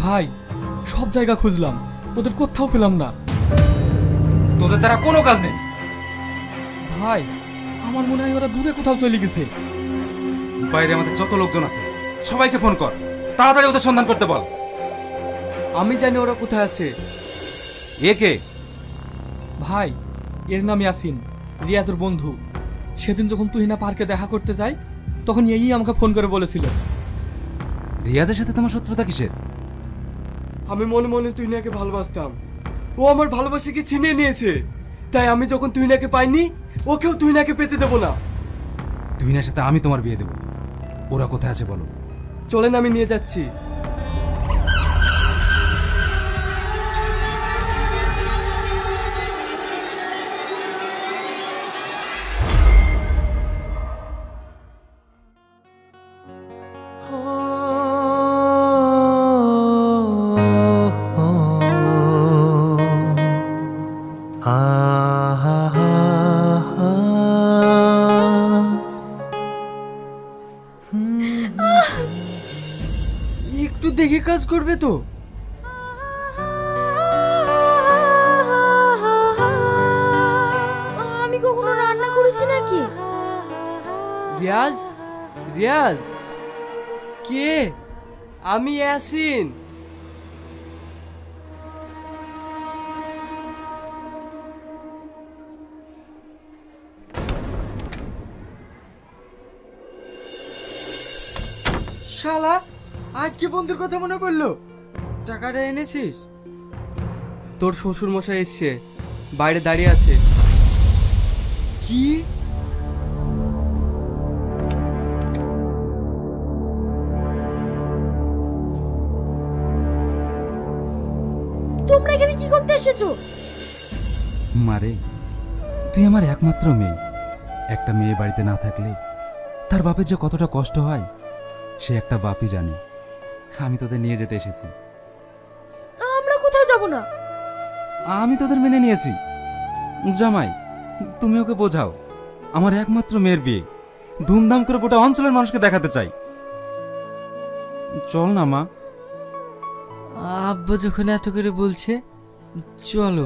ভাই সব জায়গা খুঁজলাম, ওদের কোথাও পেলাম না। তোদের দ্বারা কোনো কাজ নেই ভাই আমার মনে হয় ওরা দূরে কোথাও চলে গেছে। বাইরে আমাদের যত লোকজন আছে সবাইকে ফোন কর, তাড়াতাড়ি ওদের সন্ধান করতে বল। আমি জানি ওরা কোথায় আছে। এ কে? ভাই এর নাম ইয়াসিন, রিয়াজের বন্ধু। সেদিন যখন তুহিনা পার্কে দেখা করতে যাই তখন এই আমাকে ফোন করে বলেছিল। রিয়াজের সাথে তোমার শত্রুতা কিসের? আমি মনে মনে তুহিনাকে ভালোবাসতাম, ও আমার ভালোবাসাকে ছিনিয়ে নিয়েছে। তাই আমি যখন তুহিনাকে পাইনি, ওকেও তুহিনাকে পেতে দেবো না। তুহিনার সাথে আমি তোমার বিয়ে দেবো। ওরা কোথায় আছে বলো। চলেন, আমি নিয়ে যাচ্ছি। একটু দেখে কাজ করবে তো। আমি কখনো রান্না করেছি নাকি? রিয়াজ, রিয়াজ কে? আমি ইয়াসিন। শালা আজকে বন্ধুর কথা মনে পড়লো। টাকাটা এনেছিস? তোর শ্বশুর মশাই এসছে, বাইরে দাঁড়িয়ে আছে। কি? তোমরা এখানে কি করতে এসেছো? মারে, তুই আমার একমাত্র মেয়ে। একটা মেয়ে বাড়িতে না থাকলে তার বাপের যে কতটা কষ্ট হয় সে একটা বাপই জানে। আমি তোদের নিয়ে যেতে এসেছি। আমরা কোথাও যাব না। আমি তোদের মেনে নিয়েছি। জামাই, তুমি ওকে বোঝাও। আমার একমাত্র মেয়ের বিয়ে ধুমধাম করে গোটা অঞ্চলের মানুষকে দেখাতে চাই। চল না মা। আব্বা যখন এত করে বলছে, চলো।